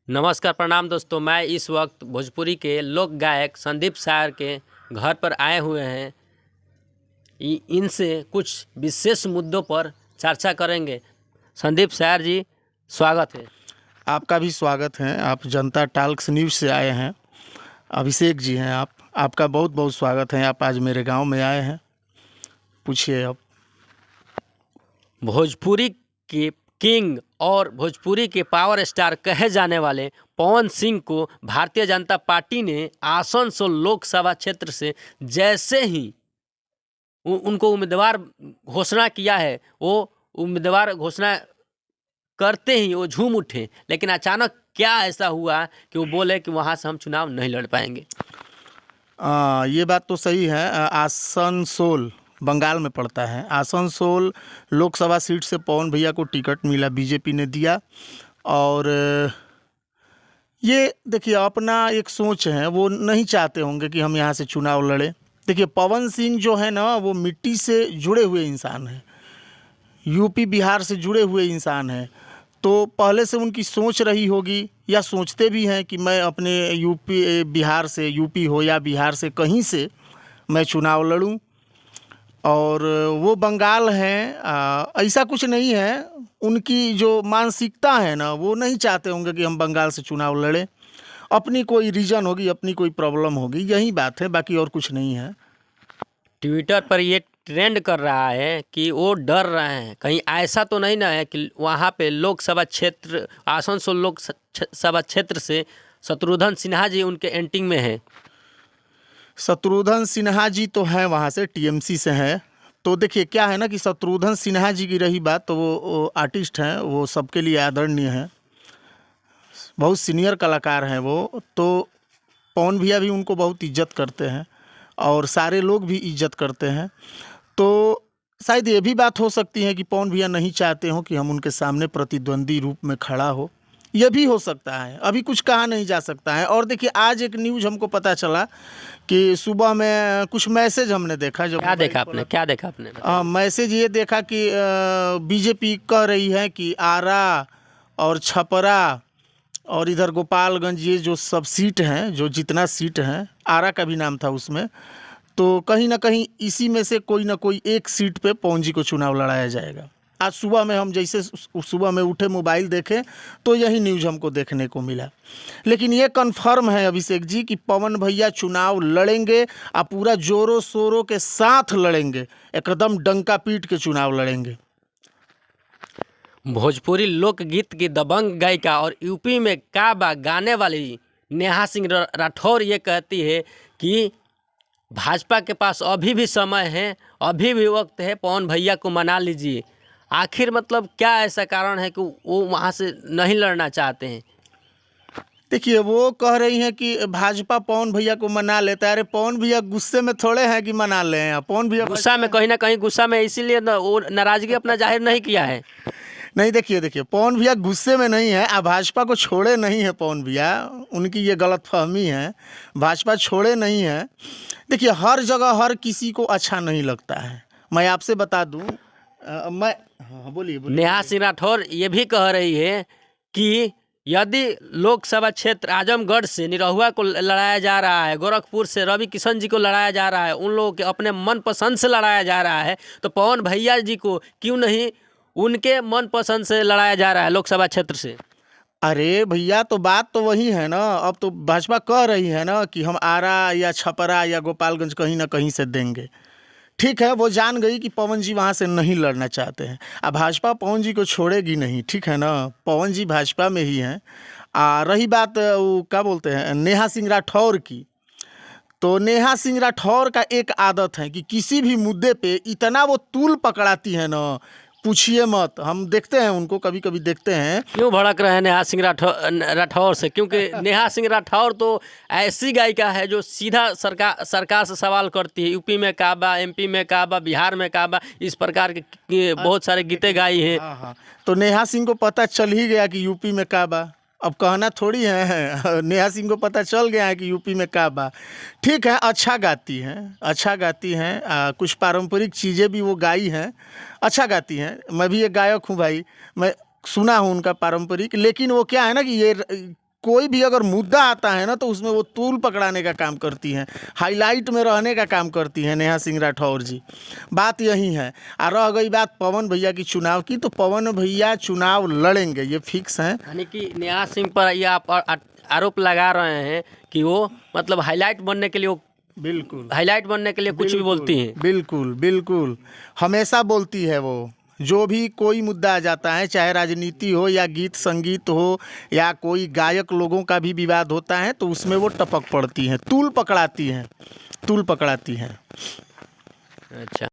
नमस्कार प्रणाम दोस्तों। मैं इस वक्त भोजपुरी के लोक गायक संदीप सायर के घर पर आए हुए हैं। इनसे कुछ विशेष मुद्दों पर चर्चा करेंगे। संदीप सायर जी, स्वागत है। आपका भी स्वागत है। आप जनता टॉक्स न्यूज़ से आए हैं। अभिषेक जी हैं आपका बहुत बहुत स्वागत है। आप आज मेरे गांव में आए हैं, पूछिए अब। भोजपुरी के किंग और भोजपुरी के पावर स्टार कहे जाने वाले पवन सिंह को भारतीय जनता पार्टी ने आसनसोल लोकसभा क्षेत्र से जैसे ही उनको उम्मीदवार घोषणा किया है, वो उम्मीदवार घोषणा करते ही वो झूम उठे। लेकिन अचानक क्या ऐसा हुआ कि वो बोले कि वहाँ से हम चुनाव नहीं लड़ पाएंगे। ये बात तो सही है। आसनसोल बंगाल में पड़ता है। आसनसोल लोकसभा सीट से पवन भैया को टिकट मिला, बीजेपी ने दिया। और ये देखिए, अपना एक सोच है, वो नहीं चाहते होंगे कि हम यहाँ से चुनाव लड़े। देखिए, पवन सिंह जो है ना, वो मिट्टी से जुड़े हुए इंसान हैं, यूपी बिहार से जुड़े हुए इंसान हैं। तो पहले से उनकी सोच रही होगी, या सोचते भी हैं कि मैं अपने यूपी बिहार से, यूपी हो या बिहार से, कहीं से मैं चुनाव लड़ूं। और वो बंगाल हैं, ऐसा कुछ नहीं है। उनकी जो मानसिकता है ना, वो नहीं चाहते होंगे कि हम बंगाल से चुनाव लड़ें। अपनी कोई रीज़न होगी, अपनी कोई प्रॉब्लम होगी, यही बात है, बाकी और कुछ नहीं है। ट्विटर पर ये ट्रेंड कर रहा है कि वो डर रहे हैं, कहीं ऐसा तो नहीं ना है कि वहाँ पे लोकसभा क्षेत्र, आसनसोल लोकसभा क्षेत्र से शत्रुघ्न सिन्हा जी उनके एंटिंग में हैं। शत्रुघ्न सिन्हा जी तो हैं, वहाँ से टीएमसी से हैं। तो देखिए क्या है ना कि शत्रुघ्न सिन्हा जी की रही बात, तो वो आर्टिस्ट हैं, वो सबके लिए आदरणीय हैं, बहुत सीनियर कलाकार हैं वो। तो पवन भैया भी उनको बहुत इज्जत करते हैं और सारे लोग भी इज्जत करते हैं। तो शायद ये भी बात हो सकती है कि पवन भैया नहीं चाहते हो कि हम उनके सामने प्रतिद्वंदी रूप में खड़ा हो, ये भी हो सकता है। अभी कुछ कहा नहीं जा सकता है। और देखिए, आज एक न्यूज़ हमको पता चला कि सुबह में कुछ मैसेज हमने देखा। जब क्या देखा आपने? मैसेज ये देखा कि बीजेपी कह रही है कि आरा और छपरा और इधर गोपालगंज, ये जो सब सीट हैं, जो जितना सीट हैं, आरा का भी नाम था उसमें, तो कहीं ना कहीं इसी में से कोई ना कोई एक सीट पे पवन जी को चुनाव लड़ाया जाएगा। आज सुबह में हम जैसे सुबह में उठे, मोबाइल देखे, तो यही न्यूज़ हमको देखने को मिला। लेकिन ये कन्फर्म है अभिषेक जी कि पवन भैया चुनाव लड़ेंगे, और पूरा जोरों शोरों के साथ लड़ेंगे, एकदम डंका पीट के चुनाव लड़ेंगे। भोजपुरी लोकगीत की दबंग गायिका और यूपी में काबा गाने वाली नेहा सिंह राठौर ये कहती है कि भाजपा के पास अभी भी समय है, अभी भी वक्त है, पवन भैया को मना लीजिए। आखिर मतलब क्या ऐसा कारण है कि वो वहाँ से नहीं लड़ना चाहते हैं? देखिए, वो कह रही हैं कि भाजपा पवन भैया को मना लेता है। अरे पवन भैया गुस्से में थोड़े हैं कि मना लें। पवन भैया गुस्सा में, कहीं ना कहीं गुस्सा में, इसीलिए वो नाराजगी अपना जाहिर नहीं किया है। नहीं, देखिए पवन भैया गुस्से में नहीं है। अब भाजपा को छोड़े नहीं है पवन भैया, उनकी ये गलतफहमी है। भाजपा छोड़े नहीं है। देखिए, हर जगह हर किसी को अच्छा नहीं लगता है। मैं आपसे बता दूं, हाँ बोलिए। नेहा सिंह राठौर ये भी कह रही है कि यदि लोकसभा क्षेत्र आजमगढ़ से निरहुआ को लड़ाया जा रहा है, गोरखपुर से रवि किशन जी को लड़ाया जा रहा है, उन लोगों के अपने मनपसंद से लड़ाया जा रहा है, तो पवन भैया जी को क्यों नहीं उनके मनपसंद से लड़ाया जा रहा है लोकसभा क्षेत्र से? अरे भैया, तो बात तो वही है ना। अब तो भाजपा कह रही है ना कि हम आरा या छपरा या गोपालगंज कहीं ना कहीं से देंगे। ठीक है, वो जान गई कि पवन जी वहाँ से नहीं लड़ना चाहते हैं। अब भाजपा पवन जी को छोड़ेगी नहीं, ठीक है ना। पवन जी भाजपा में ही हैं। रही बात वो क्या बोलते हैं, नेहा सिंह राठौर की, तो नेहा सिंह राठौर का एक आदत है कि किसी भी मुद्दे पे इतना वो तूल पकड़ाती है ना, पूछिए मत। हम देखते हैं उनको, कभी कभी देखते हैं। क्यों भड़क रहे हैं नेहा सिंह राठौर से? क्योंकि नेहा सिंह राठौर तो ऐसी गायिका है जो सीधा सरकार से सवाल करती है। यूपी में काबा, एमपी में काबा, बिहार में काबा, इस प्रकार के बहुत सारे गीते गाई हैं। हाँ, तो नेहा सिंह को पता चल ही गया कि यूपी में काबा, अब कहना थोड़ी है। नेहा सिंह को पता चल गया है कि यूपी में काबा। ठीक है, अच्छा गाती हैं, कुछ पारंपरिक चीज़ें भी वो गाई हैं, अच्छा गाती हैं। मैं भी एक गायक हूँ भाई, मैं सुना हूँ उनका पारंपरिक। लेकिन वो क्या है ना कि ये कोई भी अगर मुद्दा आता है ना तो उसमें वो तूल पकड़ाने का काम करती हैं, हाईलाइट में रहने का काम करती हैं नेहा सिंह राठौर जी। बात यही है। और रह गई बात पवन भैया की चुनाव की, तो पवन भैया चुनाव लड़ेंगे, ये फिक्स हैं। यानी कि नेहा सिंह पर ये आप आरोप लगा रहे हैं कि वो मतलब हाईलाइट बनने के लिए बिल्कुल हाईलाइट बनने के लिए कुछ भी बोलती हैं। बिल्कुल बिल्कुल, हमेशा बोलती है वो। जो भी कोई मुद्दा आ जाता है, चाहे राजनीति हो या गीत संगीत हो या कोई गायक लोगों का भी विवाद होता है, तो उसमें वो टपक पड़ती हैं, तूल पकड़ाती हैं, तूल पकड़ाती हैं। अच्छा।